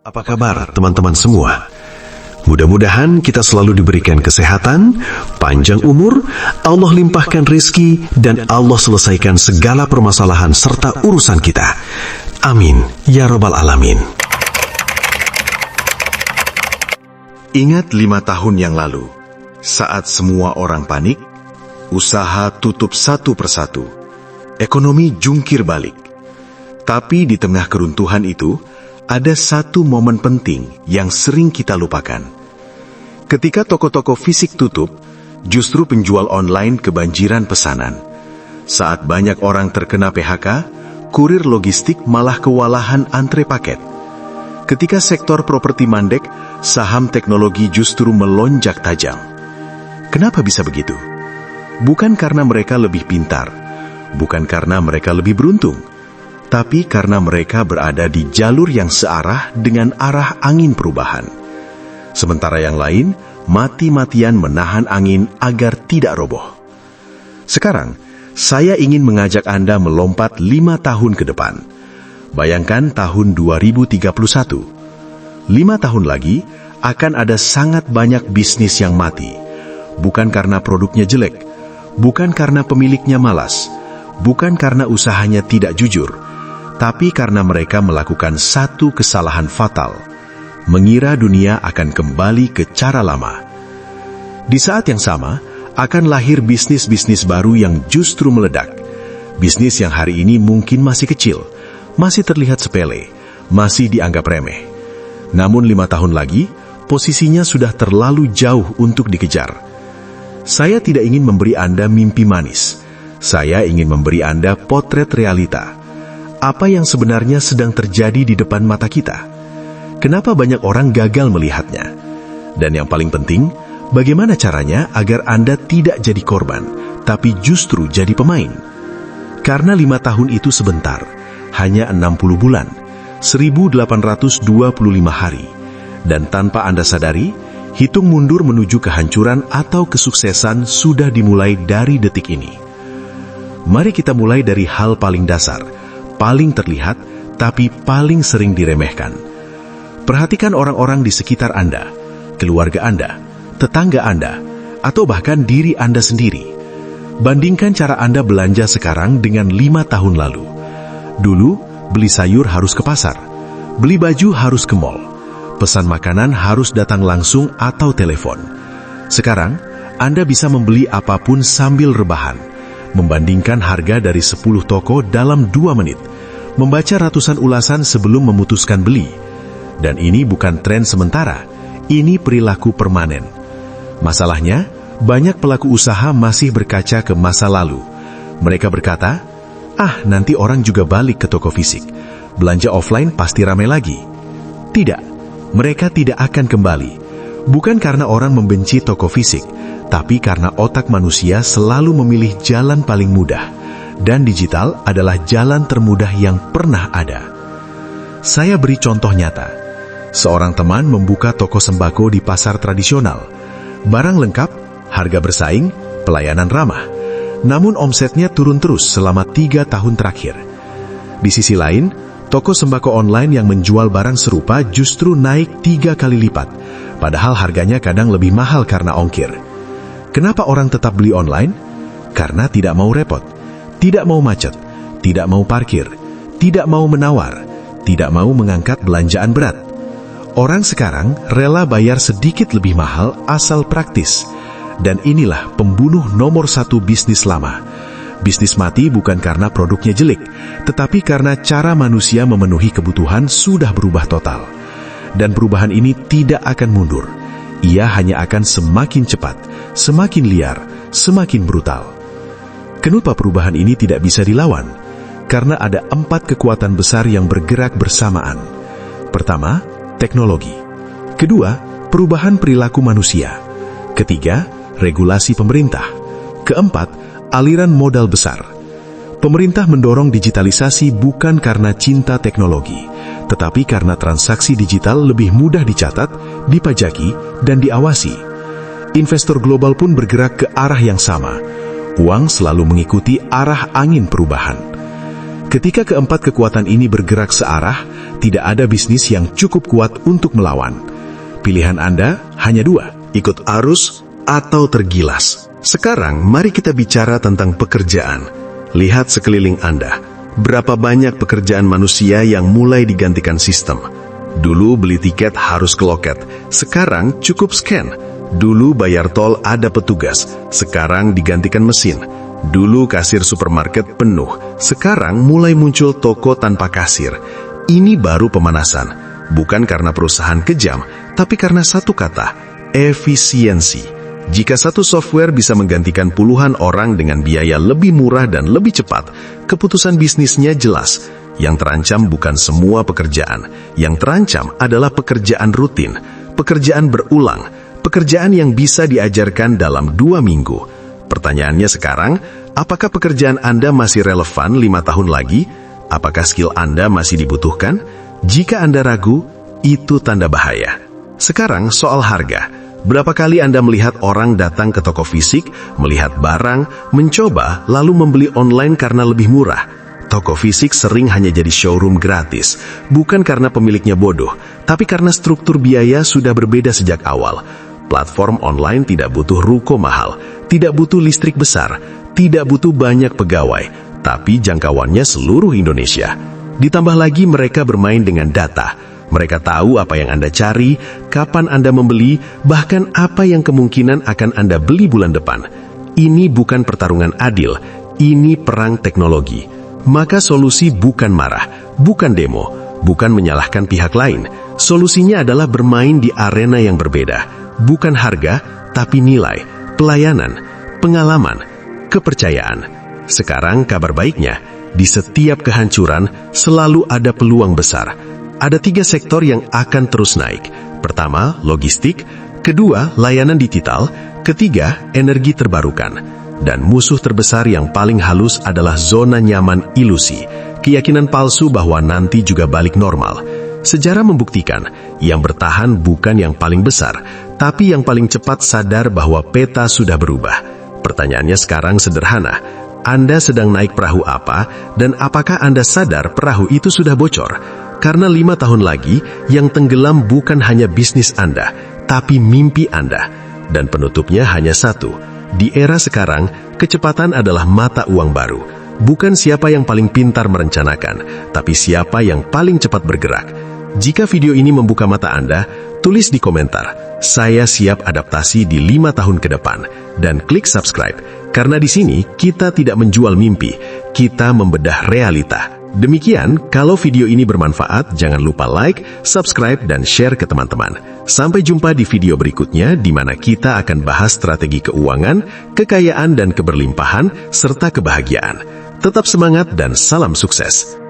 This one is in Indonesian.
Apa kabar teman-teman semua? Mudah-mudahan kita selalu diberikan kesehatan, panjang umur, Allah limpahkan rezeki, dan Allah selesaikan segala permasalahan serta urusan kita. Amin, ya Rabbal Alamin. Ingat 5 tahun yang lalu, saat semua orang panik, usaha tutup satu persatu, ekonomi jungkir balik. Tapi di tengah keruntuhan itu, ada satu momen penting yang sering kita lupakan. Ketika toko-toko fisik tutup, justru penjual online kebanjiran pesanan. Saat banyak orang terkena PHK, kurir logistik malah kewalahan antre paket. Ketika sektor properti mandek, saham teknologi justru melonjak tajam. Kenapa bisa begitu? Bukan karena mereka lebih pintar, bukan karena mereka lebih beruntung, tapi karena mereka berada di jalur yang searah dengan arah angin perubahan. Sementara yang lain mati-matian menahan angin agar tidak roboh. Sekarang, saya ingin mengajak Anda melompat 5 tahun ke depan. Bayangkan tahun 2031. 5 tahun lagi akan ada sangat banyak bisnis yang mati. Bukan karena produknya jelek, bukan karena pemiliknya malas, bukan karena usahanya tidak jujur, tapi karena mereka melakukan satu kesalahan fatal, mengira dunia akan kembali ke cara lama. Di saat yang sama, akan lahir bisnis-bisnis baru yang justru meledak. Bisnis yang hari ini mungkin masih kecil, masih terlihat sepele, masih dianggap remeh. Namun 5 tahun lagi, posisinya sudah terlalu jauh untuk dikejar. Saya tidak ingin memberi Anda mimpi manis. Saya ingin memberi Anda potret realita. Apa yang sebenarnya sedang terjadi di depan mata kita? Kenapa banyak orang gagal melihatnya? Dan yang paling penting, bagaimana caranya agar Anda tidak jadi korban, tapi justru jadi pemain? Karena 5 tahun itu sebentar, hanya 60 bulan, 1825 hari. Dan tanpa Anda sadari, hitung mundur menuju kehancuran atau kesuksesan sudah dimulai dari detik ini. Mari kita mulai dari hal paling dasar, paling terlihat, tapi paling sering diremehkan. Perhatikan orang-orang di sekitar Anda, keluarga Anda, tetangga Anda, atau bahkan diri Anda sendiri. Bandingkan cara Anda belanja sekarang dengan 5 tahun lalu. Dulu, beli sayur harus ke pasar, beli baju harus ke mall, pesan makanan harus datang langsung atau telepon. Sekarang, Anda bisa membeli apapun sambil rebahan, membandingkan harga dari 10 toko dalam 2 menit, membaca ratusan ulasan sebelum memutuskan beli. Dan ini bukan tren sementara, ini perilaku permanen. Masalahnya, banyak pelaku usaha masih berkaca ke masa lalu. Mereka berkata, nanti orang juga balik ke toko fisik, belanja offline pasti ramai lagi. Tidak, mereka tidak akan kembali. Bukan karena orang membenci toko fisik, tapi karena otak manusia selalu memilih jalan paling mudah, dan digital adalah jalan termudah yang pernah ada. Saya beri contoh nyata. Seorang teman membuka toko sembako di pasar tradisional. Barang lengkap, harga bersaing, pelayanan ramah. Namun omsetnya turun terus selama 3 tahun terakhir. Di sisi lain, toko sembako online yang menjual barang serupa justru naik 3 kali lipat, padahal harganya kadang lebih mahal karena ongkir. Kenapa orang tetap beli online? Karena tidak mau repot, tidak mau macet, tidak mau parkir, tidak mau menawar, tidak mau mengangkat belanjaan berat. Orang sekarang rela bayar sedikit lebih mahal asal praktis. Dan inilah pembunuh nomor 1 bisnis lama. Bisnis mati bukan karena produknya jelek, tetapi karena cara manusia memenuhi kebutuhan sudah berubah total. Dan perubahan ini tidak akan mundur. Ia hanya akan semakin cepat, semakin liar, semakin brutal. Kenapa perubahan ini tidak bisa dilawan? Karena ada 4 kekuatan besar yang bergerak bersamaan. Pertama, teknologi. Kedua, perubahan perilaku manusia. Ketiga, regulasi pemerintah. Keempat, aliran modal besar. Pemerintah mendorong digitalisasi bukan karena cinta teknologi, tetapi karena transaksi digital lebih mudah dicatat, dipajaki, dan diawasi. Investor global pun bergerak ke arah yang sama. Uang selalu mengikuti arah angin perubahan. Ketika keempat kekuatan ini bergerak searah, Tidak ada bisnis yang cukup kuat untuk melawan. Pilihan Anda hanya dua, Ikut arus atau tergilas. Sekarang mari kita bicara tentang pekerjaan. Lihat sekeliling Anda. Berapa banyak pekerjaan manusia yang mulai digantikan sistem? Dulu beli tiket harus ke loket, sekarang cukup scan. Dulu bayar tol ada petugas, sekarang digantikan mesin. Dulu kasir supermarket penuh, sekarang mulai muncul toko tanpa kasir. Ini baru pemanasan, bukan karena perusahaan kejam, tapi karena satu kata, efisiensi. Jika satu software bisa menggantikan puluhan orang dengan biaya lebih murah dan lebih cepat, keputusan bisnisnya jelas. Yang terancam bukan semua pekerjaan, yang terancam adalah pekerjaan rutin, pekerjaan berulang, pekerjaan yang bisa diajarkan dalam 2 minggu. Pertanyaannya sekarang, apakah pekerjaan Anda masih relevan 5 tahun lagi? Apakah skill Anda masih dibutuhkan? Jika Anda ragu, itu tanda bahaya. Sekarang soal harga. Berapa kali Anda melihat orang datang ke toko fisik, melihat barang, mencoba, lalu membeli online karena lebih murah? Toko fisik sering hanya jadi showroom gratis, bukan karena pemiliknya bodoh, tapi karena struktur biaya sudah berbeda sejak awal. Platform online tidak butuh ruko mahal, tidak butuh listrik besar, tidak butuh banyak pegawai, tapi jangkauannya seluruh Indonesia. Ditambah lagi mereka bermain dengan data. Mereka tahu apa yang Anda cari, kapan Anda membeli, bahkan apa yang kemungkinan akan Anda beli bulan depan. Ini bukan pertarungan adil, ini perang teknologi. Maka solusi bukan marah, bukan demo, bukan menyalahkan pihak lain. Solusinya adalah bermain di arena yang berbeda. Bukan harga, tapi nilai, pelayanan, pengalaman, kepercayaan. Sekarang kabar baiknya, di setiap kehancuran selalu ada peluang besar. Ada 3 sektor yang akan terus naik. Pertama, logistik. Kedua, layanan digital. Ketiga, energi terbarukan. Dan musuh terbesar yang paling halus adalah zona nyaman ilusi. Keyakinan palsu bahwa nanti juga balik normal. Sejarah membuktikan, yang bertahan bukan yang paling besar, tapi yang paling cepat sadar bahwa peta sudah berubah. Pertanyaannya sekarang sederhana. Anda sedang naik perahu apa, dan apakah Anda sadar perahu itu sudah bocor? Karena 5 tahun lagi, yang tenggelam bukan hanya bisnis Anda, tapi mimpi Anda. Dan penutupnya hanya satu. Di era sekarang, kecepatan adalah mata uang baru. Bukan siapa yang paling pintar merencanakan, tapi siapa yang paling cepat bergerak. Jika video ini membuka mata Anda, tulis di komentar, "Saya siap adaptasi di 5 tahun ke depan." Dan klik subscribe, karena di sini kita tidak menjual mimpi, kita membedah realita. Demikian, kalau video ini bermanfaat, jangan lupa like, subscribe, dan share ke teman-teman. Sampai jumpa di video berikutnya, di mana kita akan bahas strategi keuangan, kekayaan dan keberlimpahan, serta kebahagiaan. Tetap semangat dan salam sukses!